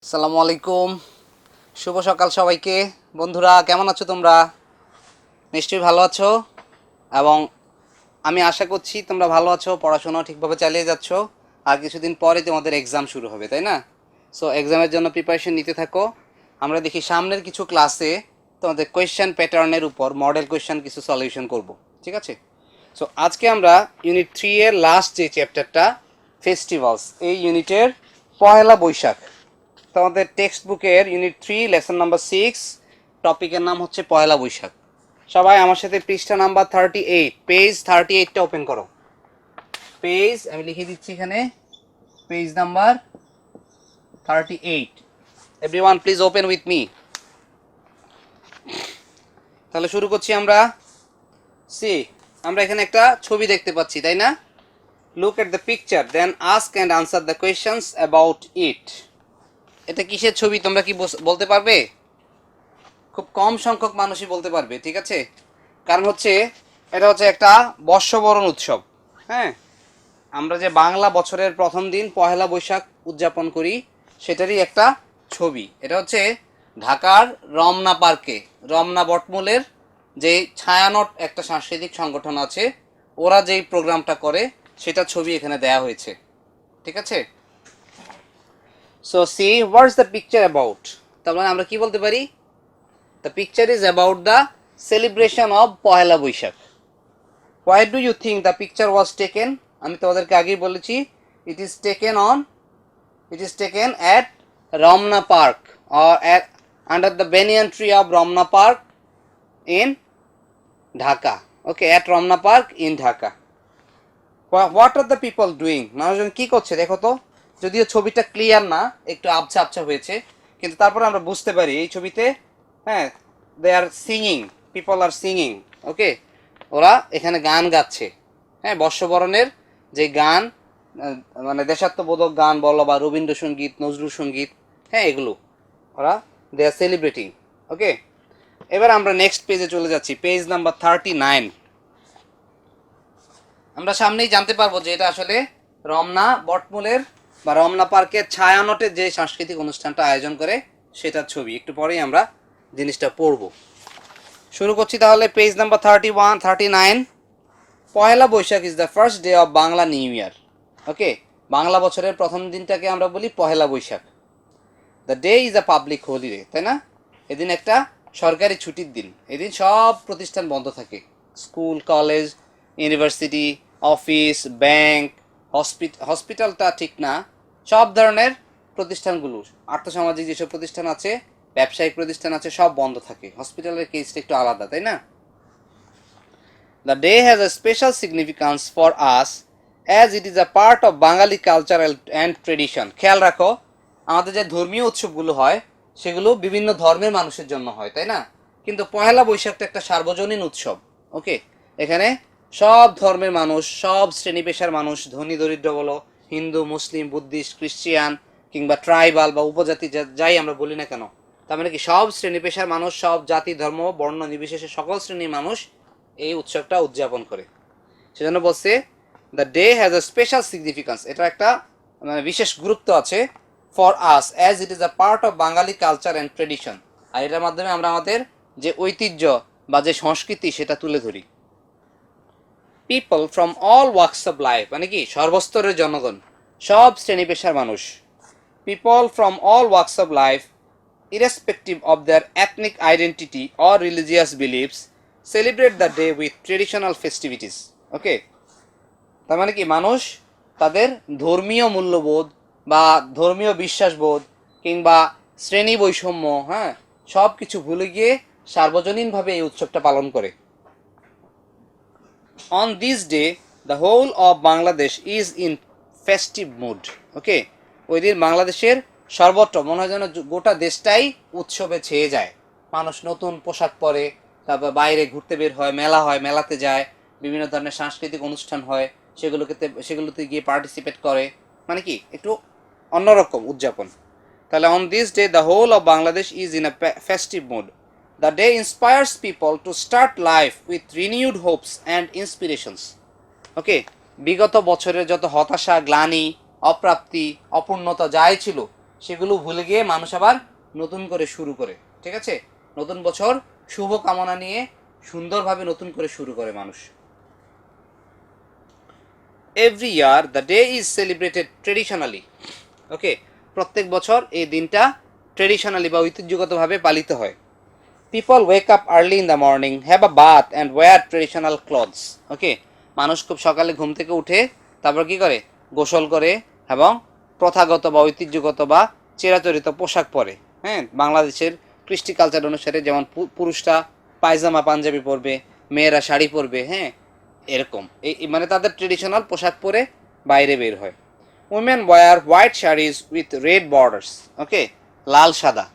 আসসালামু আলাইকুম, শুভ সকাল সবাইকে। বন্ধুরা কেমন আছো তোমরা? নিশ্চয়ই ভালো আছো এবং আমি আশা করছি তোমরা ভালো আছো, পড়াশোনা ঠিকভাবে চালিয়ে যাচ্ছ। আর কিছুদিন পরে তোমাদের এক্সাম শুরু হবে, তাই না? সো এক্সামের জন্য প্রিপারেশন নিতে থাকো। আমরা দেখি সামনের কিছু ক্লাসে তোমাদের কোয়েশ্চেন প্যাটার্নের উপর মডেল কোয়েশ্চেন কিছু সলিউশন করব, ঠিক আছে? সো আজকে আমরা ইউনিট 3 এর লাস্ট যে চ্যাপ্টারটা ফেস্টিভ্যালস, এই ইউনিটের পহেলা বৈশাখ, তোমাদের টেক্সট বুকের ইউনিট 3 লেসন নাম্বার 6, টপিকের নাম হচ্ছে পয়লা বৈশাখ। সবাই আমার সাথে পৃষ্ঠা নাম্বার 38, পেজ 38টা ওপেন করো। পেজ আমি লিখে দিচ্ছি এখানে, page number 38। Everyone please open with me. তাহলে শুরু করছি আমরা। সি, আমরা এখানে একটা ছবি দেখতে পাচ্ছি, তাই না? Look at the picture, then ask and answer the questions about it. এটা কিসের ছবি তোমরা কি বলতে পারবে? খুব কম সংখ্যক মানুষই বলতে পারবে, ঠিক আছে? কারণ হচ্ছে এটা হচ্ছে একটা বর্ষবরণ উৎসব। হ্যাঁ, আমরা যে বাংলা বছরের প্রথম দিন পহেলা বৈশাখ উদযাপন করি সেটারই একটা ছবি। এটা হচ্ছে ঢাকার রমনা পার্কে, রমনা বটমূলের যে ছায়ানট একটা সাংস্কৃতিক সংগঠন আছে, ওরা যেই প্রোগ্রামটা করে সেটা ছবি এখানে দেয়া হয়েছে, ঠিক আছে? So see what's the picture about, তার মানে আমরা কি বলতে পারি? The picture is about the celebration of Pohela Boishakh. Why do you think the picture was taken? আমি তোমাদেরকে আগেই বলেছি, it is taken at Ramna Park or at under the banyan tree of Ramna Park in Dhaka. Okay, at Ramna Park in Dhaka. What are the people doing? মানুষজন কি করছে দেখো তো। যদিও ছবিটা ক্লিয়ার না, একটু আবছা আবছা হয়েছে, কিন্তু তারপরে আমরা বুঝতে পারি এই ছবিতে, হ্যাঁ, they are singing, people are singing. Okay, ওরা এখানে গান গাচ্ছে। হ্যাঁ, বর্ষবরণের যে গান, মানে দেশাত্মবোধক গান বলো বা রবীন্দ্রসঙ্গীত, নজরুল সঙ্গীত, হ্যাঁ, এগুলো ওরা দে আর সেলিব্রেটিং। ওকে, এবার আমরা নেক্সট পেজে চলে যাচ্ছি, পেজ নাম্বার 39। আমরা সামনেই জানতে পারবো যে এটা আসলে রমনা বটমূলের বা রমনা পার্কের ছায়ানটে যে সাংস্কৃতিক অনুষ্ঠানটা আয়োজন করে সেটার ছবি। একটু পরেই আমরা জিনিসটা পড়ব। শুরু করছি তাহলে, page number 39। Poila Boishakh is the first day of Bangla new year. Okay, Bangla বছরের প্রথম দিনটাকে আমরা বলি Pohela Boishakh. The day is a public holiday, তাই না? এদিন একটা সরকারি ছুটির দিন, এদিন সব প্রতিষ্ঠান বন্ধ থাকে, school, college, university, office, bank, হসপিটালটা ঠিক না, সব ধরনের প্রতিষ্ঠানগুলো, আর্থসামাজিক যেসব প্রতিষ্ঠান আছে, ব্যবসায়িক প্রতিষ্ঠান আছে, সব বন্ধ থাকে। হসপিটালের কেসটা একটু আলাদা, তাই না? The day has a special significance for us as it is a part of Bengali culture and tradition. খেয়াল রাখো, আমাদের যে ধর্মীয় উৎসবগুলো হয় সেগুলো বিভিন্ন ধর্মের মানুষের জন্য হয়, তাই না? কিন্তু পহেলা বৈশাখটা একটা সার্বজনীন উৎসব। ওকে, এখানে সব ধর্মের মানুষ, সব শ্রেণী পেশার মানুষ, ধনী দরিদ্র বলো, হিন্দু, মুসলিম, বুদ্ধিস্ট, খ্রিস্টিয়ান কিংবা ট্রাইবাল বা উপজাতি যাই আমরা বলি না কেন, তার মানে কি সব শ্রেণী পেশার মানুষ, সব জাতি ধর্ম বর্ণ নির্বিশেষে সকল শ্রেণীর মানুষ এই উৎসবটা উদযাপন করে। সেজন্য বলছে the day has a special significance, এটা একটা মানে বিশেষ গুরুত্ব আছে for us as it is a part of Bangali culture and tradition. আর এটার মাধ্যমে আমরা আমাদের যে ঐতিহ্য বা যে সংস্কৃতি সেটা তুলে ধরি। People from all works of life, মানে কি সর্বস্তরের জনগণ, সব শ্রেণী পেশার মানুষ। People from all works of life irrespective of their ethnic identity or religious beliefs celebrate the day with traditional festivities. ওকে, তার মানে কি মানুষ তাদের ধর্মীয় মূল্যবোধ বা ধর্মীয় বিশ্বাসবোধ কিংবা শ্রেণী বৈষম্য, হ্যাঁ, সব কিছু ভুলে গিয়ে সার্বজনীনভাবে এই উৎসবটা পালন করে। On this day the whole of Bangladesh is in festive mood. ওকে, ওই দিন বাংলাদেশের সর্বত্র মনে হয় যেন গোটা দেশটাই উৎসবে ছেয়ে যায়। মানুষ নতুন পোশাক পরে, তারপর বাইরে ঘুরতে বের হয়, মেলা হয়, মেলাতে যায়, বিভিন্ন ধরনের সাংস্কৃতিক অনুষ্ঠান হয়, সেগুলোতে গিয়ে পার্টিসিপেট করে, মানে কি একটু অন্যরকম উদযাপন। তাহলে on this day the whole of Bangladesh is in a festive mood. The day inspires people to start life with renewed hopes and inspirations. Okay, বিগত বছরের যত হতাশা, গ্লানি, অপ্রাপ্তি, অপূর্ণতা যাই ছিল সেগুলো ভুলে গিয়ে মানুষ আবার নতুন করে শুরু করে, ঠিক আছে? নতুন বছর শুভ কামনা নিয়ে সুন্দরভাবে নতুন করে শুরু করে মানুষ। Every year the day is celebrated traditionally, okay, প্রত্যেক বছর এই দিনটা ট্রেডিশনালি বা ঐতিহ্যগতভাবে পালিত হয়। People wake up early in the morning, have a bath and wear traditional clothes, okay, মানুষ খুব সকালে ঘুম থেকে উঠে তারপর কি করে, গোসল করে এবং প্রথাগত বা ঐতিহ্যগত বা চিরাচরিত পোশাক পরে। হ্যাঁ, বাংলাদেশের কৃষ্টি কালচার অনুসারে যেমন পুরুষরা পায়জামা পাঞ্জাবি পরবে, মেয়েরা শাড়ি পরবে, হ্যাঁ, এরকম মানে তাদের ট্রেডিশনাল পোশাক পরে বাইরে বের হয়। Women wear white saris with red borders, okay, লাল সাদা,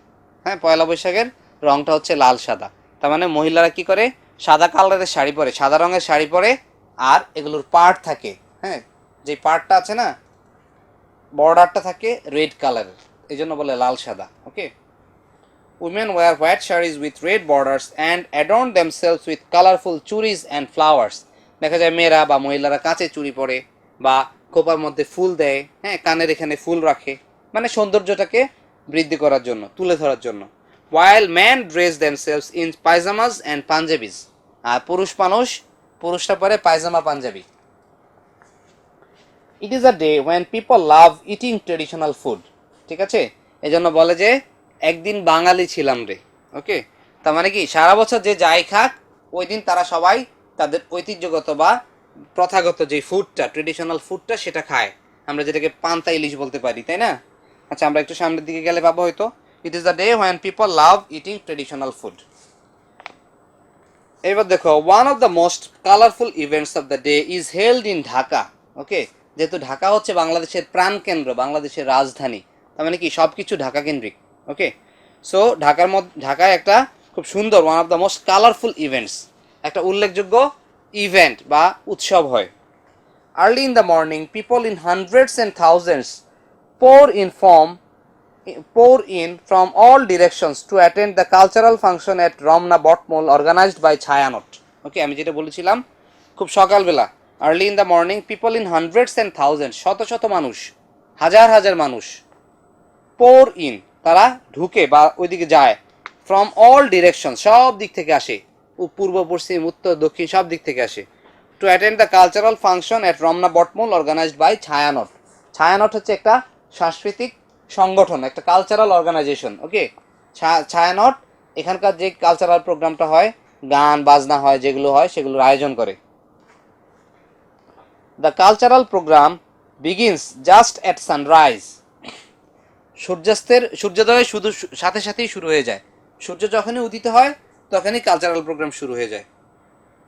হ্যাঁ, পয়লা বৈশাখের রংটা হচ্ছে লাল সাদা। তার মানে মহিলারা কি করে, সাদা কালারের শাড়ি পরে, সাদা রঙের শাড়ি পরে, আর এগুলোর পার্ট থাকে, হ্যাঁ, যে পার্টটা আছে না, বর্ডারটা থাকে রেড কালারের, এই জন্য বলে লাল সাদা, okay. Women wear white saris with red borders and adorn themselves with colourful churis and flowers. দেখা যায় মেয়েরা বা মহিলারা কাঁচে চুড়ি পরে বা খোপার মধ্যে ফুল দেয়, হ্যাঁ, কানের এখানে ফুল রাখে, মানে সৌন্দর্যটাকে বৃদ্ধি করার জন্য, তুলে ধরার জন্য। while men dress themselves in pajamas and Punjabis, আর পুরুষরা পরে পায়জামা পাঞ্জাবি। It is a day when people love eating traditional food, ঠিক আছে, এই জন্য বলে যে একদিন বাঙালি ছিলাম রে, ওকে। তার মানে কি, সারা বছর যে যাই খাক, ওই দিন তারা সবাই তাদের ঐতিহ্যগত বা প্রথাগত যে ফুডটা, ট্রেডিশনাল ফুডটা, সেটা খায়। আমরা যেটাকে পান্তা ইলিশ বলতে পারি, তাই না? আচ্ছা, আমরা একটু সামনের দিকে গেলে পাবো হয়তো। It is the day when people love eating traditional food. এবার দেখো, one of the most colourful events of the day is held in Dhaka, okay. যেহেতু ঢাকা হচ্ছে বাংলাদেশের প্রাণকেন্দ্র, বাংলাদেশের রাজধানী, তার মানে কি সব কিছু ঢাকা কেন্দ্রিক, ওকে। সো ঢাকায় একটা খুব সুন্দর, one of the most colourful events, একটা উল্লেখযোগ্য ইভেন্ট বা উৎসব হয়। Early in the morning people in hundreds and thousands pour in from all directions to attend the cultural function at Romna Botmol organized by Chayanot. ওকে, আমি যেটা বলেছিলাম, খুব সকালবেলা, early in the morning people in hundreds and thousands, শত শত মানুষ, হাজার হাজার মানুষ, পোর ইন, তারা ঢুকে বা ওইদিকে যায়, ফ্রম অল ডিরেকশন, সব দিক থেকে আসে, পূর্ব পশ্চিম উত্তর দক্ষিণ সব দিক থেকে আসে, to attend the cultural function at Ramna Batamul organised by Chhayanaut. Chhayanaut হচ্ছে একটা সাংস্কৃতিক সংগঠন, একটা কালচারাল অর্গানাইজেশন, ওকে। ছায়ানট এখানকার যে কালচারাল প্রোগ্রামটা হয়, গান বাজনা হয়, যেগুলো হয় সেগুলোর আয়োজন করে। The cultural programme begins just at sunrise, সূর্যোদয়ের শুধু সাথে সাথেই শুরু হয়ে যায়, সূর্য যখনই উদিত হয় তখনই কালচারাল প্রোগ্রাম শুরু হয়ে যায়।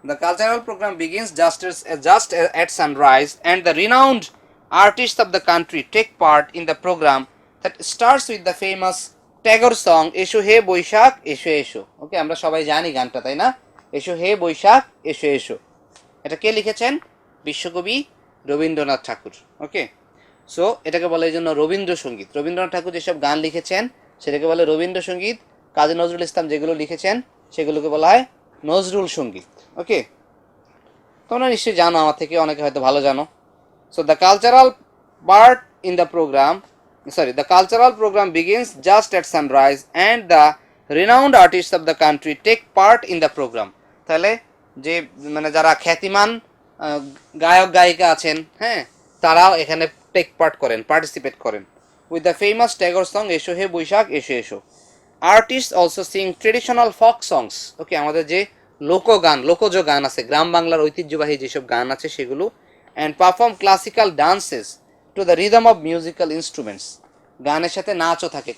The cultural program begins just at sunrise, and the renowned artists of the country take part in the program that starts with the famous Tagore song "Esho He Boishak Esho Esho." ওকে, আমরা সবাই জানি গানটা, তাই না? এসো হে বৈশাখ এসো এসো, এটা কে লিখেছেন? বিশ্বকবি রবীন্দ্রনাথ ঠাকুর, ওকে। সো এটাকে বলে এই জন্য রবীন্দ্রসঙ্গীত। রবীন্দ্রনাথ ঠাকুর যেসব গান লিখেছেন সেটাকে বলে রবীন্দ্রসঙ্গীত। কাজী নজরুল ইসলাম যেগুলো লিখেছেন সেগুলোকে বলা হয় নজরুল সঙ্গীত, ওকে। তোমরা নিশ্চয়ই জানো, আমার থেকে অনেকে হয়তো ভালো জানো। So the cultural programme begins just at sunrise and the renowned artist of the country take part in the programme. তাহলে যে মানে যারা খ্যাতিমান গায়ক গায়িকা আছেন, হ্যাঁ, তারাও এখানে টেক পার্ট করেন, পার্টিসিপেট করেন। With the famous Tagore song এসো হে বৈশাখ এসো এসো। আর্টিস্ট অলসো সিং ট্রেডিশনাল ফক সংস, ওকে, আমাদের যে লোকগান, লোকজ গান আছে, গ্রাম বাংলার ঐতিহ্যবাহী যেসব গান আছে সেগুলো, and perform classical dances to the rhythm of musical instruments. গানের সাথে নাচও থাকে,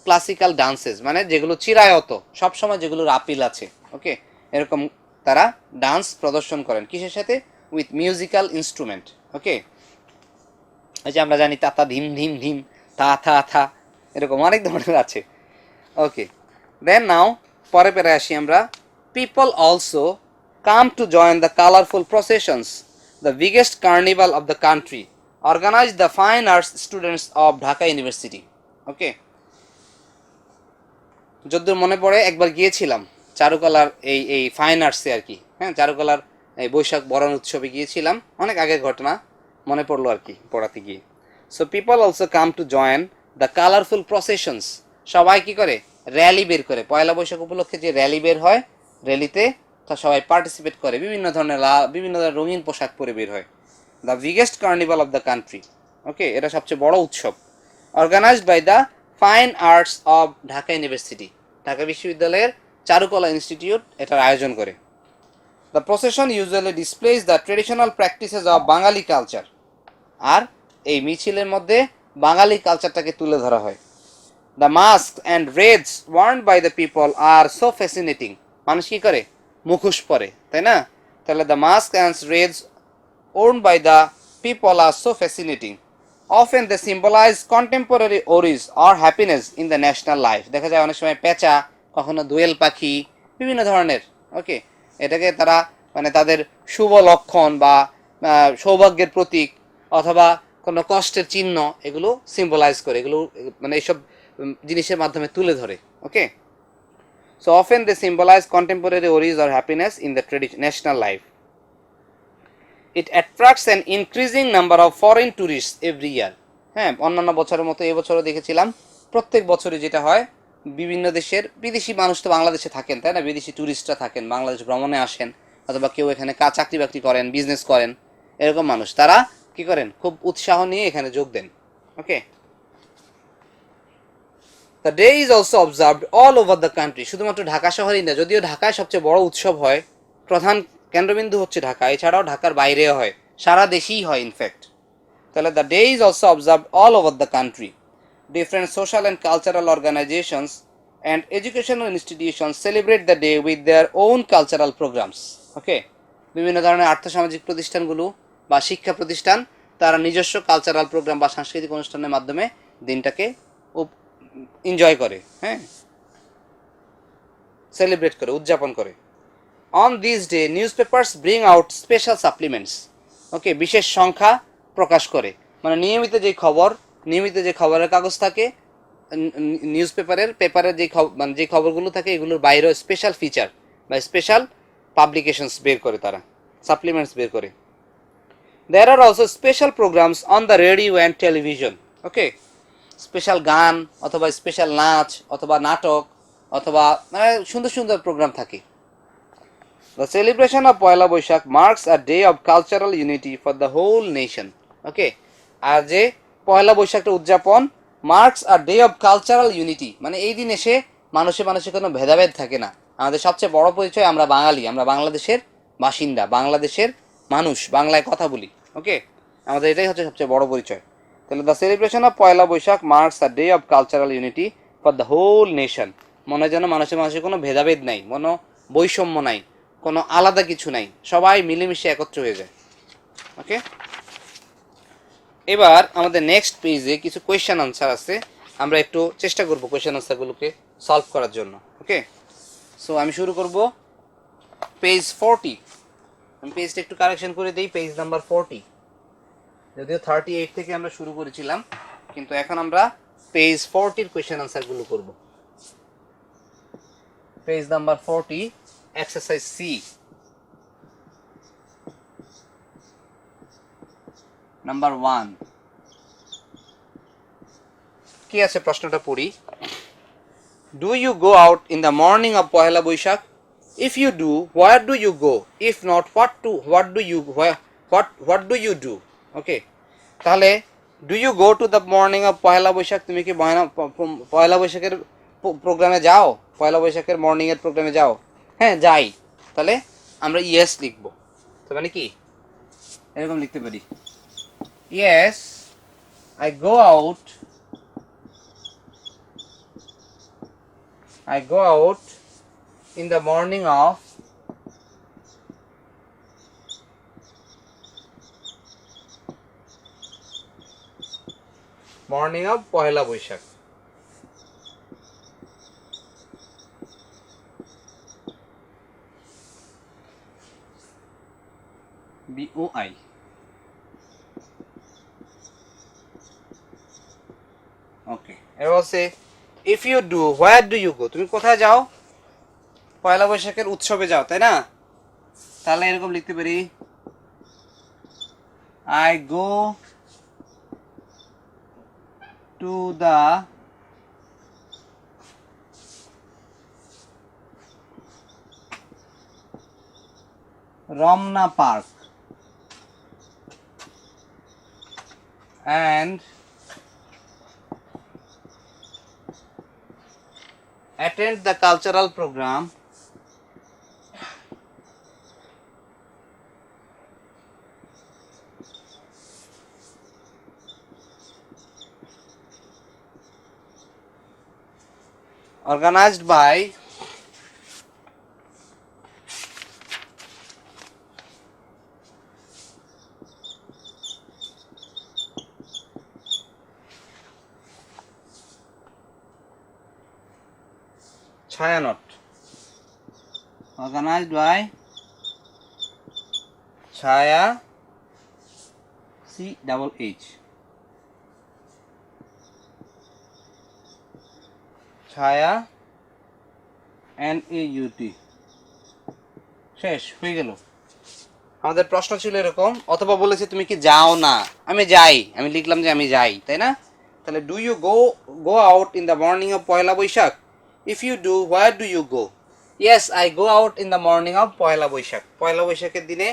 ক্লাসিক্যাল ডান্সেস মানে যেগুলো চিরায়ত, সবসময় যেগুলোর আপিল আছে, ওকে, এরকম তারা ডান্স প্রদর্শন করেন, কিসের সাথে? উইথ মিউজিক্যাল ইনস্ট্রুমেন্ট, ওকে। এই যে আমরা জানি তাতা ধিম ধিম ধিম, থা থা থা, এরকম অনেক ধরনের আছে, ওকে। দেন নাও পরে পেরে আসি আমরা। People also come to join the colorful processions, the biggest carnival of the country, organized the fine arts students of Dhaka University, okay. যদ্দূর মনে পড়ে একবার গিয়েছিলাম চারুকলার এই ফাইন আর্টসে আর কি, হ্যাঁ, চারুকলার এই বৈশাখ বরণ উৎসবে গিয়েছিলাম, অনেক আগের ঘটনা মনে পড়লো আর কি পড়াতে গিয়ে। So people also come to join the colourful processions, সবাই কি করে র্যালি বের করে, পয়লা বৈশাখ উপলক্ষে যে র্যালি বের হয়, র্যালিতে সবাই পার্টিসিপেট করে, বিভিন্ন ধরনের রঙিন পোশাক পরে বের হয়। The biggest carnival of the country, okay, এটা সবচেয়ে বড় উৎসব, organized by the fine arts of Dhaka university, Dhaka বিশ্ববিদ্যালয়ের চারুকলা ইনস্টিটিউট এটার আয়োজন করে। The procession usually displays the traditional practices of Bangali culture, আর এই মিছিলের মধ্যে বাঙালি কালচারটাকে তুলে ধরা হয়। The mask and reds worn by the people are so fascinating, মানুষ কি করে মুখোশ পরে, তাই না? তাহলে the mask and reds worn by the people are so fascinating, often they symbolize contemporary worries or happiness in the national life. দেখা যায় অনেক সময় পেঁচা, কখনো দোয়েল পাখি, বিভিন্ন ধরনের, ওকে, এটাকে তারা মানে তাদের শুভ লক্ষণ বা সৌভাগ্যের প্রতীক অথবা কোনো কষ্টের চিহ্ন, এগুলো সিম্বলাইজ করে, এগুলো মানে এইসব জিনিসের মাধ্যমে তুলে ধরে, okay. So often they symbolize contemporary worries or happiness in the national life. It attracts an increasing number of foreign tourist every year. হ্যাঁ, অন্যান্য বছরের মতো এবছরও দেখেছিলাম, প্রত্যেক বছরই যেটা হয়, বিভিন্ন দেশের বিদেশি মানুষ তো বাংলাদেশে থাকেন, তাই না? বিদেশি ট্যুরিস্টরা থাকেন, বাংলাদেশ ভ্রমণে আসেন, অথবা কেউ এখানে চাকরি বাকরি করেন, বিজনেস করেন, এরকম মানুষ, তারা কি করেন, খুব উৎসাহ নিয়ে এখানে যোগ দেন, okay. The day is also observed all over the country, শুধুমাত্র ঢাকা শহরেই না, যদিও ঢাকায় সবচেয়ে বড় উৎসব হয়, প্রধান কেন্দ্রবিন্দু হচ্ছে ঢাকা, এছাড়াও ঢাকার বাইরেও হয়, সারা দেশেই হয় ইনফ্যাক্ট। তাহলে the day is also observed all over the country, different social and cultural organizations and educational institution celebrate the day with their own cultural programs, okay. বিভিন্ন ধরনের আর্থসামাজিক প্রতিষ্ঠানগুলো বা শিক্ষা প্রতিষ্ঠান, তারা নিজস্ব কালচারাল প্রোগ্রাম বা সাংস্কৃতিক অনুষ্ঠানের মাধ্যমে দিনটাকে এনজয় করে, হ্যাঁ, সেলিব্রেট করে, উদযাপন করে। On this day newspapers bring out special supplements, okay, বিশেষ সংখ্যা প্রকাশ করে, মানে নিয়মিত যে খবরের কাগজ থাকে, নিউজ পেপারের যে খবরগুলো থাকে, এগুলোর বাইরেও স্পেশাল ফিচার বা স্পেশাল পাবলিকেশনস বের করে, তারা সাপ্লিমেন্টস বের করে। There are also special programs on the radio and television, okay, special গান অথবা স্পেশাল নাচ অথবা নাটক অথবা মানে সুন্দর সুন্দর প্রোগ্রাম থাকে। The celebration of Pohela Boishakh marks a day of cultural unity for the whole nation, ওকে। আর যে পয়লা বৈশাখটা উদযাপন, marks a day of cultural unity, মানে এই দিন এসে মানুষে মানুষে কোনো ভেদাভেদ থাকে না। আমাদের সবচেয়ে বড় পরিচয়, আমরা বাঙালি, আমরা বাংলাদেশের বাসিন্দা, বাংলাদেশের মানুষ, বাংলায় কথা বলি, ওকে, আমাদের এটাই হচ্ছে সবচেয়ে বড় পরিচয়। তাহলে the celebration of Poila Boishakh marks a day of cultural unity for the whole nation, মনে যেন মানুষে মানুষের কোনো ভেদাভেদ নাই, কোনো বৈষম্য নাই, কোনো আলাদা কিছু নাই, সবাই মিলেমিশে একত্র হয়ে যায়, ওকে। এবার আমাদের নেক্সট পেজে কিছু কোয়েশ্চেন আনসার আছে, আমরা একটু চেষ্টা করব কোয়েশ্চেন আনসারগুলোকে সলভ করার জন্য, ওকে। সো আমি শুরু করব পেজ 40, আমি পেজটা একটু কারেকশন করে দিই, পেজ নাম্বার 40, যদিও 38 থেকে আমরা শুরু করেছিলাম, কিন্তু এখন আমরা পেজ 40-র কোয়েশ্চেন আনসারগুলো করব। Page number 40, exercise C, number 1, কি আছে প্রশ্নটা পড়ি। Do you go out in the morning of Poila Boishakh? If you do, where do you go? If not, what do you do? Okay, তাহলে do you go to the morning of পয়লা বৈশাখ, তুমি কি পয়লা বৈশাখের প্রোগ্রামে যাও? পয়লা বৈশাখের মর্নিংয়ের প্রোগ্রামে যাও? হ্যাঁ, যাই। তাহলে আমরা ইয়েস লিখবো, তো মানে কি এরকম লিখতে পারি, yes I go out, I go out in the morning of Pohela Boishakh. BOI, okay. এবার বলছে if you do, where do you go, তুমি কোথায় যাও? পয়লা বৈশাখের উৎসবে যাও, তাই না? তাহলে এরকম লিখতে পারি, I go to the Ramna Park and attend the cultural program organized by Chayanot. Organized by Chaya CHH. ছায়া NAUT। শেষ হয়ে গেল। আমাদের প্রশ্ন ছিল এরকম, অথবা বলেছে তুমি কি যাও না, আমি যাই, আমি লিখলাম যে আমি যাই, তাই না? তাহলে do you go out in the morning of Poila Boishakh? If you do, where do you go? Yes, I go out in the morning of পয়লা বৈশাখ। পয়লা বৈশাখের দিনে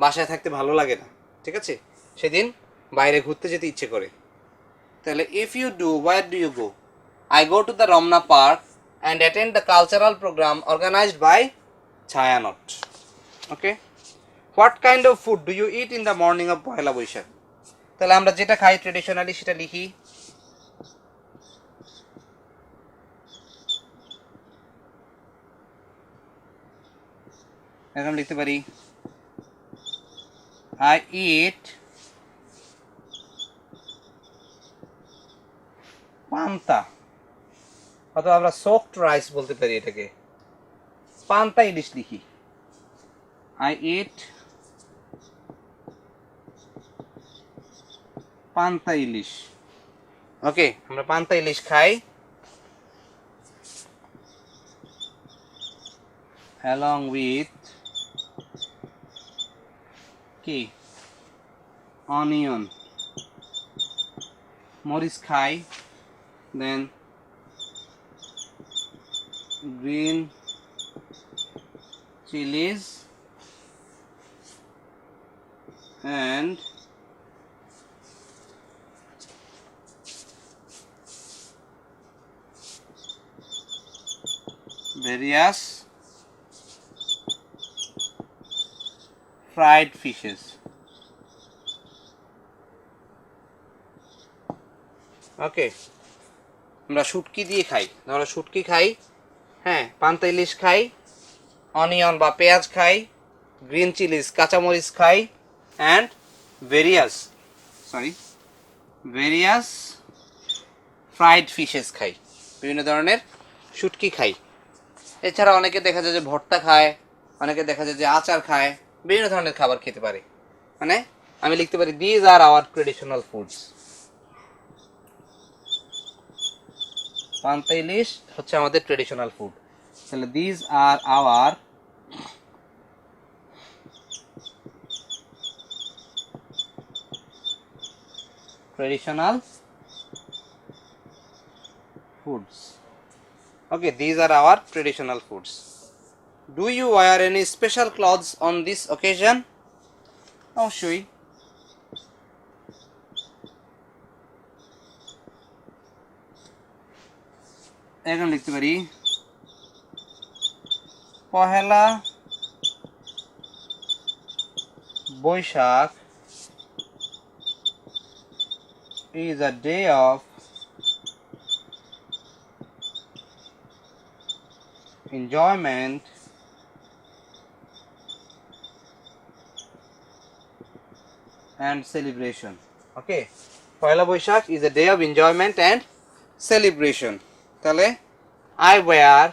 বাসায় থাকতে ভালো লাগে না, ঠিক আছে, সেদিন বাইরে ঘুরতে যেতে ইচ্ছে করে। তাহলে if you do, where do you go? I go to the Ramna Park and attend the cultural program organized by Chayanot. Okay. What kind of food do you eat in the morning of Pohela Boishakh? তাহলে আমরা যেটা খাই traditionally সেটা লিখি। এখন লিখতে পারি I eat পান্তা, অথবা আমরা সোকড রাইস বলতে পারি এটাকে, পান্তা ইলিশ লিখি। I eat পান্তা ইলিশ। ওকে, আমরা পান্তা ইলিশ খাই along with কি অনিয়ন, মরিচ খাই, then green chillies and various fried fishes. ওকে, আমরা শুটকি দিয়ে খাই, ধরো শুটকি খাই, হ্যাঁ, পান্তা ইলিশ খাই, অনিয়ন বা পেঁয়াজ খাই, গ্রিন চিলিজ কাঁচামরিচ খাই, অ্যান্ড ভেরিয়াস ফ্রাইড ফিশেস খাই, বিভিন্ন ধরনের শুটকি খাই। এছাড়া অনেকে দেখা যায় যে ভর্তা খায়, অনেকে দেখা যায় যে আচার খায়, বিভিন্ন ধরনের খাবার খেতে পারে। মানে আমি লিখতে পারি these are our traditional foods. Panta ilish হচ্ছে আমাদের ট্রেডিশনাল ফুড। তাহলে these are our traditional foods. Okay, these are our traditional foods. Do you wear any special clothes on this occasion? অবশ্যই। এখন লিখতে পারি Pohela Boishakh is a day of enjoyment and celebration. Okay, Poila Boishakh is a day of enjoyment and celebration. তাহলে I wear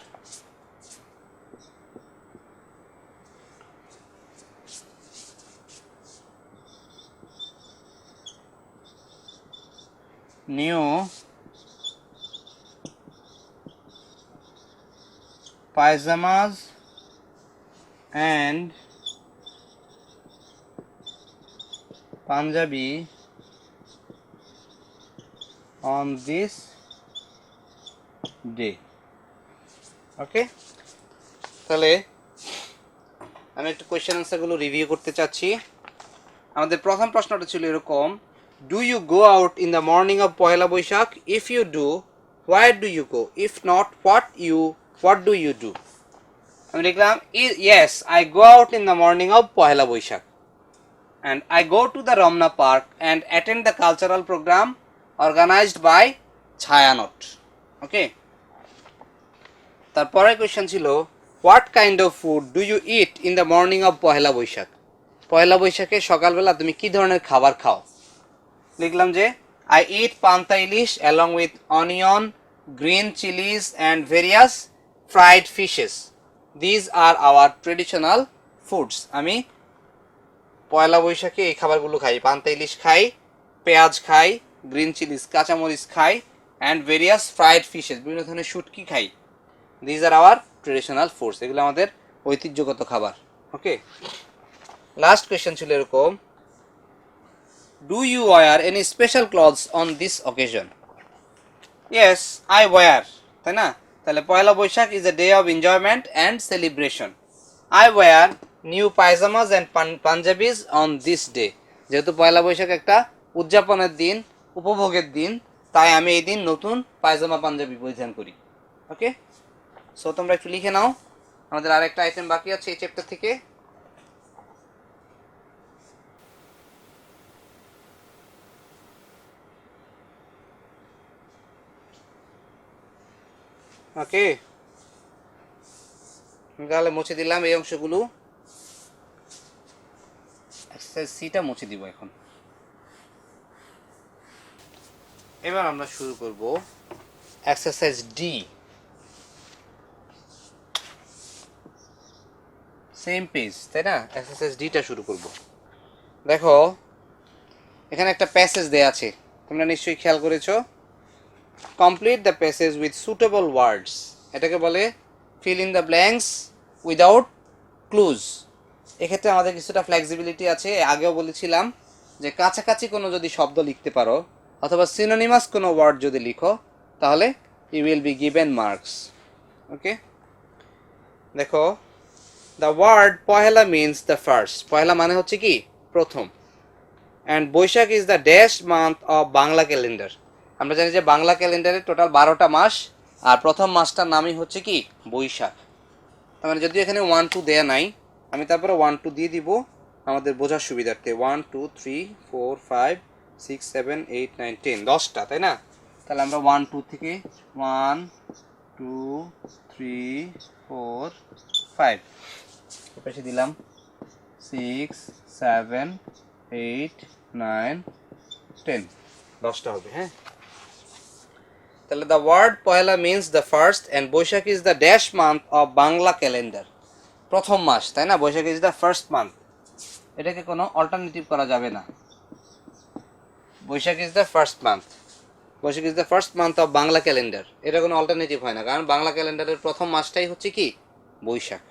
new pajamas and Punjabi on this day. ওকে, তাহলে আমি একটু question আনসারগুলো review করতে চাচ্ছি। আমাদের প্রথম প্রশ্নটা ছিল এরকম, do you go out in the morning of Poila Boishakh? If you do, where do you go? If not, what do you do? আমি লিখলাম yes, I go out in the morning of Poila Boishakh and I go to the Ramna Park and attend the cultural program organized by Chayanot. Okay. তারপরে question ছিল, what kind of food do you eat in the morning of পয়লা বৈশাখ? পয়লা বৈশাখে সকালবেলা তুমি কি ধরনের খাবার খাও? লিখলাম যে I eat panta ilish along with onion, green chillies and various fried fishes. These are our traditional foods. আমি পয়লা বৈশাখে এই খাবারগুলো খাই, পান্তা ইলিশ খাই, পেঁয়াজ খাই, গ্রিন চিলিজ কাঁচামরিচ খাই, অ্যান্ড ভেরিয়াস ফ্রাইড ফিশেস বিভিন্ন ধরনের শুটকি খাই। These are our traditional foods, এগুলো আমাদের ঐতিহ্যগত খাবার। ওকে, লাস্ট কোয়েশ্চেন ছিল এরকম, do you wear any special clothes on this occasion? Yes I wear, তাই না? তাহলে Poila Boishakh is a day of enjoyment and celebration. I wear new pajamas and panjabis on this day. যেহেতু পয়লা বৈশাখ একটা উদযাপনের দিন, উপভোগের দিন, তাই আমি এই দিন নতুন পায়জামা পাঞ্জাবি পরিধান করি। ওকে, সো তোমরা একটু লিখে নাও, আমাদের আরেকটা আইটেম বাকি আছে এই চ্যাপ্টার থেকে। ওকে, তাহলে মুছে দিলাম এই অংশগুলো, এক্সারসাইজ সিটা মুছে দিব এখন। এবার আমরা শুরু করব এক্সারসাইজ ডি। সেম পেজ, তাই না? এক্সারসাইজ ডিটা শুরু করব। দেখো এখানে একটা প্যাসেজ দেয়া আছে, তোমরা নিশ্চয়ই খেয়াল করেছো। Complete the passage with suitable words. এটাকে বলে fill in the blanks without clues. এক্ষেত্রে আমাদের কিছুটা ফ্লেক্সিবিলিটি আছে। আগেও বলেছিলাম যে কাছাকাছি কোনো যদি শব্দ লিখতে পারো অথবা সিনোনিমাস কোনো ওয়ার্ড যদি লিখো তাহলে you will be given marks. Okay, দেখো the word Pahela means the first. Pahela মানে হচ্ছে কি? প্রথম। And Boishakh is the dash month of Bangla calendar. আমরা জানি যে বাংলা ক্যালেন্ডারে টোটাল 12টা মাস, আর প্রথম মাসটার নামই হচ্ছে কি? বৈশাখ। তার মানে যদিও এখানে 1 2 দেয়া নাই, আমি তারপরে 1 2 দিয়ে দিব আমাদের বোঝার সুবিধার্থে। 1 2 3 4 5 6 7 8 9 10, 10টা, তাই না? তাহলে আমরা 1 2 থেকে 1 2 3 4 5 পাশে দিলাম 6 7 8 9 10, 10টা হবে। হ্যাঁ, তাহলে the word Pohela means the first and Boishakh is the dash month of Bangla calendar. প্রথম মাস, তাই না? Boishakh is the first month, এটাকে কোনো অল্টারনেটিভ করা যাবে না। Boishakh is the first month, Boishakh is the first month of Bangla calendar, এটা কোনো অল্টারনেটিভ হয় না, কারণ বাংলা ক্যালেন্ডারের প্রথম মাসটাই হচ্ছে কি? Boishakh.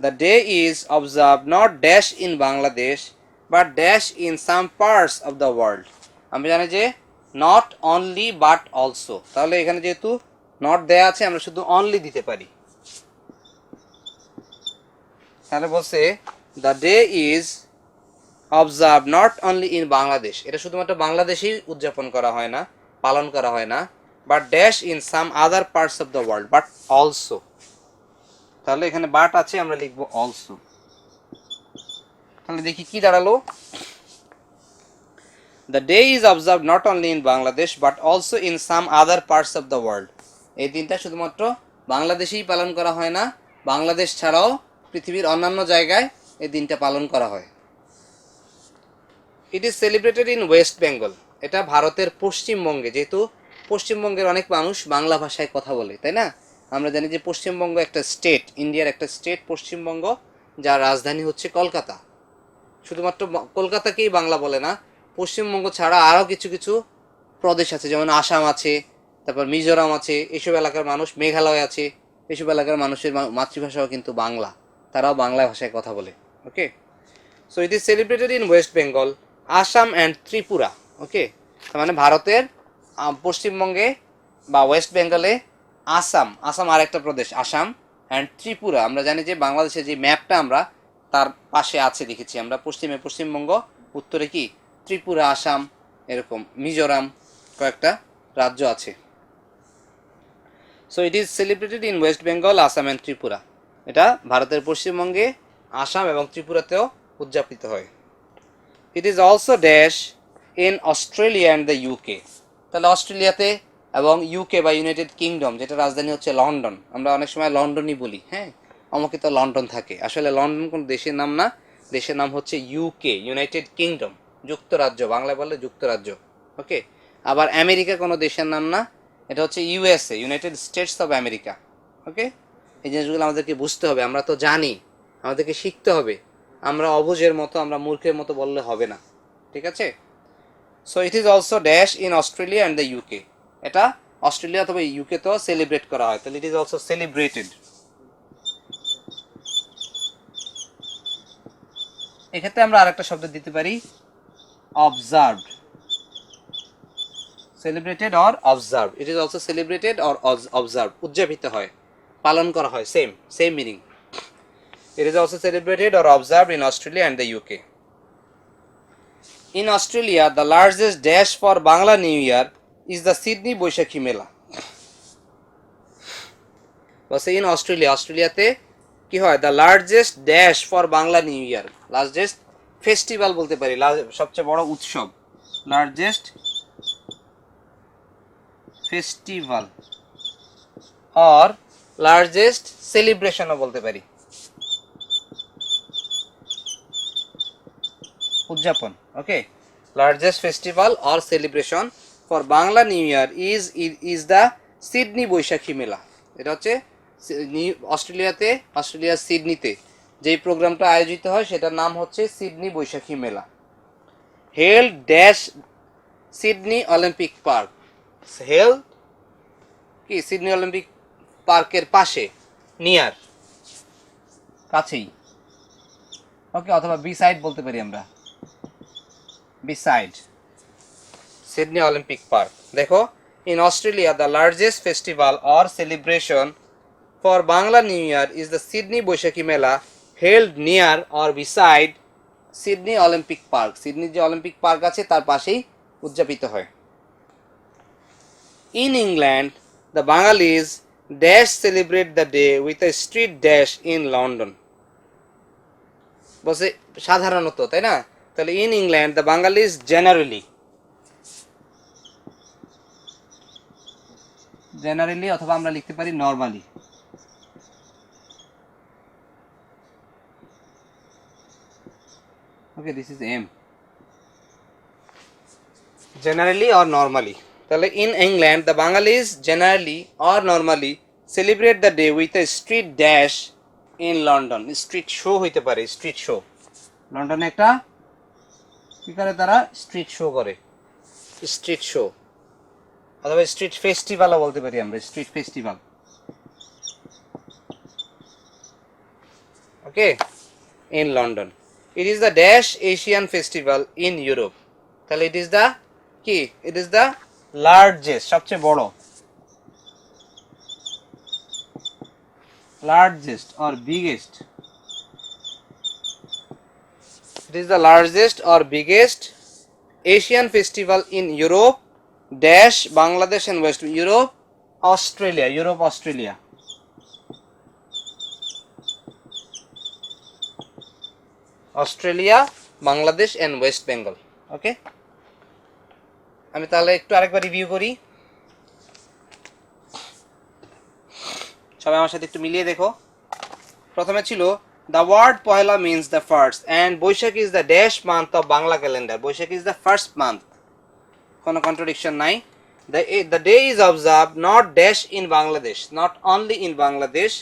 The day is observe not dash in Bangladesh but dash in some parts of the world. আমি জানি যে নট অনলি বাট অলসো, তাহলে এখানে যেহেতু নট দেয়া আছে আমরা শুধু অনলি দিতে পারি। তাহলে বলছে the day is observe not only in Bangladesh, এটা শুধুমাত্র বাংলাদেশেই উদযাপন করা হয় না, পালন করা হয় না, but dash in some other parts of the world but also. তাহলে এখানে বাট আছে, আমরা লিখবো অলসো। তাহলে দেখি কি দাঁড়ালো। The day is observe not only in Bangladesh but also in some other parts of the world. এই দিনটা শুধুমাত্র বাংলাদেশেই পালন করা হয় না, বাংলাদেশ ছাড়াও পৃথিবীর অন্যান্য জায়গায় এই দিনটা পালন করা হয়। ইট is celebrated in west Bengal. এটা ভারতের পশ্চিমবঙ্গে, যেহেতু পশ্চিমবঙ্গের অনেক মানুষ বাংলা ভাষায় কথা বলে, তাই না? আমরা জানি যে পশ্চিমবঙ্গ একটা স্টেট, ইন্ডিয়ার একটা স্টেট পশ্চিমবঙ্গ, যার রাজধানী হচ্ছে কলকাতা। শুধুমাত্র কলকাতাকেই বাংলা বলে না, পশ্চিমবঙ্গ ছাড়া আরও কিছু কিছু প্রদেশ আছে, যেমন আসাম আছে, তারপর মিজোরাম আছে, এসব এলাকার মানুষ, মেঘালয় আছে, এসব এলাকার মানুষের মাতৃভাষাও কিন্তু বাংলা, তারাও বাংলা ভাষায় কথা বলে। Okay, so it is celebrated in west Bengal, Assam and Tripura. Okay, তার মানে ভারতের পশ্চিমবঙ্গে বা ওয়েস্ট বেঙ্গলে আসাম আরেকটা প্রদেশ আসাম অ্যান্ড ত্রিপুরা। আমরা জানি যে বাংলাদেশের যে ম্যাপটা আমরা তার পাশে আছে দেখেছি আমরা, পশ্চিমে পশ্চিমবঙ্গ, উত্তরে কি ত্রিপুরা, আসাম, এরকম মিজোরাম কয়েকটা রাজ্য আছে। So it is celebrated in west Bengal, Assam and Tripura. এটা ভারতের পশ্চিমবঙ্গে, আসাম এবং ত্রিপুরাতেও উদযাপিত হয়। It is also dash in Australia and the UK. তাহলে অস্ট্রেলিয়াতে এবং ইউকে বা ইউনাইটেড কিংডম, যেটা রাজধানী হচ্ছে লন্ডন, আমরা অনেক সময় লন্ডনই বলি, হ্যাঁ, অমুকে তো লন্ডন থাকে, আসলে লন্ডন কোন দেশের নাম না, দেশের নাম হচ্ছে ইউকে, ইউনাইটেড কিংডম, যুক্তরাজ্য, বাংলায় বললে যুক্তরাজ্য। ওকে, আবার আমেরিকা কোনো দেশের নাম না, এটা হচ্ছে USA, United States of America. Okay, এই জিনিসগুলো আমাদেরকে বুঝতে হবে, আমরা তো জানি, আমাদেরকে শিখতে হবে, আমরা অবুঝের মতো, আমরা মূর্খের মতো বললে হবে না, ঠিক আছে। So it is also dash in Australia and the UK. এটা অস্ট্রেলিয়া অথবা ইউকে তো সেলিব্রেট করা হয়, তাহলে ইট ইজ অলসো সেলিব্রেটেড। এক্ষেত্রে আমরা আরেকটা শব্দ দিতে পারি observed, celebrated or observe. It is also celebrated or observe, উদযাপিত হয়, পালন করা হয়, same meaning. It is also celebrated or observe in Australia and the UK. In Australia, the largest dash for Bangla New Year is the Sydney Boishakhi Mela. বলছে in Australia, অস্ট্রেলিয়াতে কি হয়, the largest dash for Bangla new year, largest festival বলতে পারি, সবচেয়ে বড় উৎসব, largest festival or largest সেলিব্রেশনও বলতে পারি, উদযাপন। Okay, largest festival or celebration for Bangla new year is the Sydney Boishakhi Mela. এটা হচ্ছে অস্ট্রেলিয়াতে, অস্ট্রেলিয়ার সিডনিতে যেই প্রোগ্রামটা আয়োজিত হয় সেটার নাম হচ্ছে সিডনি বৈশাখী মেলা। Held dash Sydney Olympic park, held কি সিডনি অলিম্পিক পার্কের পাশে, নিয়ার, কাছেই। ওকে, অথবা বিসাইড বলতে পারি আমরা, beside Sydney Olympic Park. দেখো, in Australia the largest festival or celebration for Bangla New Year is the Sydney Boishakhi Mela held near or beside Sydney Olympic Park. Sydney যে Olympic park আছে তার পাশেই উদযাপিত হয়। In England the Bengalis dash celebrate the day with a street dash in London. বসে সাধারণত, তাই না? তাহলে in England the Bangalis generally অথবা আমরা লিখতে পারি normally. Okay, this is um, generally or normally. তাহলে in England the Bangalis generally or normally celebrate the day with a street dash in London. Street show হইতে পারে, স্ট্রিট শো, লন্ডনে একটা কি করে তারা স্ট্রিট শো করে, স্ট্রিট শো অথবা স্ট্রিট ফেস্টিভ্যালও বলতে পারি আমরা, street festival. Okay, in London. It is the dash Asian festival in Europe. তাহলে ইট ইজ দ্য কি, ইট ইজ দ্য লার্জেস্ট, সবচেয়ে বড়, largest or biggest, it is the largest or biggest Asian festival in Europe dash Bangladesh and West Europe, Australia, Europe, Australia. Australia, Bangladesh and West Bengal. Okay, আমি তাহলে একটু আরেকবার review করি, সবাই আমার সাথে একটু মিলিয়ে দেখো। প্রথমে ছিল the word Pohela means the first and Boishakh is the dash month of Bangla calendar. Boishakh is the first month, কোনো contradiction নাই। The day is observed not dash in Bangladesh, not only in Bangladesh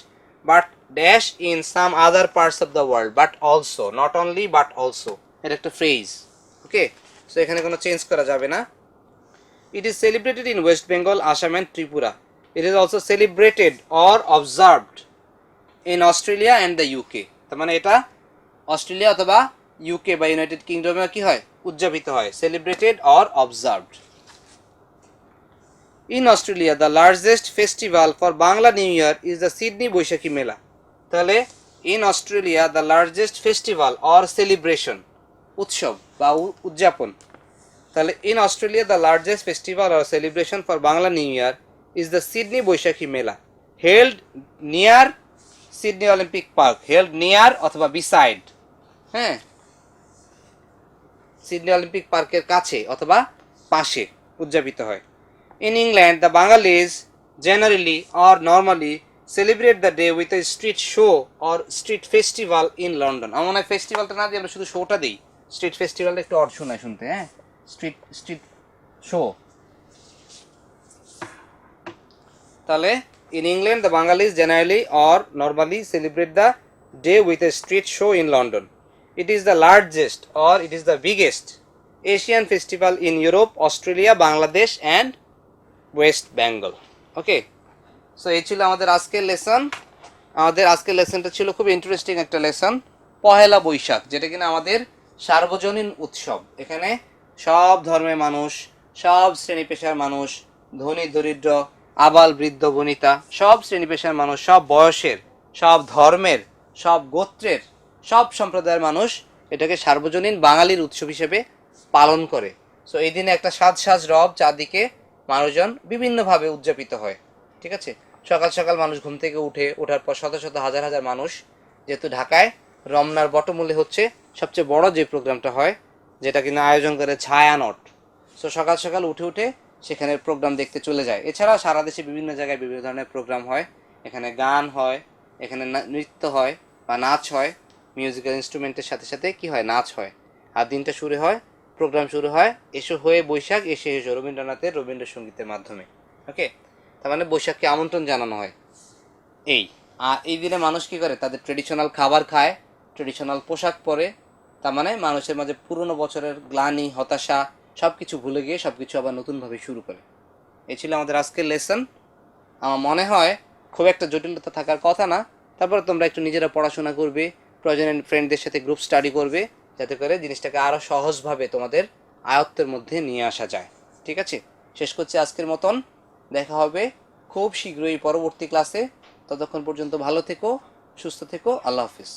but dash in some other parts of the world, but also, not only but also, এটা একটা phrase। ওকে, so এখানে কোনো change করা যাবে না। It is celebrated in West Bengal, Assam and Tripura. It is also celebrated or observed in Australia and the UK. তার মানে এটা অস্ট্রেলিয়া অথবা ইউকে বা ইউনাইটেড কিংডমে কি হয়, উদযাপিত হয়, celebrated or observed. In Australia, the largest festival for Bangla New Year is the Sydney Boishakhi Mela. তাহলে in Australia, the largest festival or celebration, উৎসব বা উদযাপন, তাহলে in Australia, the largest festival or celebration for Bangla New Year is the Sydney Boishakhi Mela, held near Sydney Olympic Park. Held near অথবা beside, হ্যাঁ, Sydney Olympic পার্কের কাছে অথবা পাশে উদযাপিত হয়। In England, the Bengalis generally or normally celebrate the day with a street show or street festival in London. আমার মনে হয় ফেস্টিভ্যালটা না দিয়ে আমরা শুধু শোটা দিই। স্ট্রিট ফেস্টিভ্যালটা একটু অর্থ শোনায় শুনতে, হ্যাঁ, স্ট্রিট শো। তাহলে in England, the Bengalis generally or normally celebrate the day with a street show in London. It is the largest or it is the biggest Asian festival in Europe, Australia, Bangladesh and West Bengal. Okay, so এই ছিল আমাদের আজকের lesson. আমাদের আজকের লেসনটা ছিল খুব interesting একটা lesson, Pohela Boishakh, যেটা কিনা আমাদের সার্বজনীন উৎসব। এখানে সব ধর্মের মানুষ, সব শ্রেণী পেশার মানুষ, ধনী দরিদ্র, আবাল বৃদ্ধ বনিতা, সব শ্রেণী পেশার মানুষ, সব বয়সের, সব ধর্মের, সব গোত্রের, সব সম্প্রদায়ের মানুষ এটাকে সার্বজনীন বাঙালির উৎসব হিসেবে পালন করে। সো এই দিনে একটা সাজ রব চারদিকে মানুষজন বিভিন্নভাবে উদযাপিত হয়। ঠিক আছে, সকাল সকাল মানুষ ঘুম থেকে ওঠার পর শত শত হাজার হাজার মানুষ, যেহেতু ঢাকায় রমনার বটমূলে হচ্ছে সবচেয়ে বড় যে প্রোগ্রামটা হয়, যেটা কিনা আয়োজন করে ছায়ানট। সো সকাল সকাল উঠে সেখানে প্রোগ্রাম দেখতে চলে যায়। এছাড়াও সারা দেশে বিভিন্ন জায়গায় বিভিন্ন ধরনের প্রোগ্রাম হয়। এখানে গান হয়, এখানে নৃত্য হয় বা নাচ হয়, মিউজিক্যাল ইনস্ট্রুমেন্টের সাথে সাথে কি হয়, নাচ হয়। আর দিনটা শুরু হয়, প্রোগ্রাম শুরু হয় এসো হয়ে বৈশাখ এসে এসো রবীন্দ্রনাথের রবীন্দ্রসঙ্গীতের মাধ্যমে। ওকে, তার মানে বৈশাখকে আমন্ত্রণ জানানো হয়। আর এই দিনে মানুষ কী করে, তাদের ট্রেডিশনাল খাবার খায়, ট্রেডিশনাল পোশাক পরে। তার মানে মানুষের মাঝে পুরনো বছরের গ্লানি, হতাশা সব কিছু ভুলে গিয়ে সব কিছু আবার নতুনভাবে শুরু করে। এই ছিল আমাদের আজকের লেসন। আমার মনে হয় খুব একটা জটিলতা থাকার কথা না। তারপরে তোমরা একটু নিজেরা পড়াশোনা করবে, প্রয়োজনে ফ্রেন্ডদের সাথে গ্রুপ স্টাডি করবে, যাতে করে জিনিসটাকে আরও সহজভাবে তোমাদের আয়ত্তের মধ্যে নিয়ে আসা যায়। ঠিক আছে, শেষ করছি আজকের মতন। দেখা হবে খুব শীঘ্রই পরবর্তী ক্লাসে। ততক্ষণ পর্যন্ত ভালো থেকো, সুস্থ থেকো। আল্লাহ হাফিজ।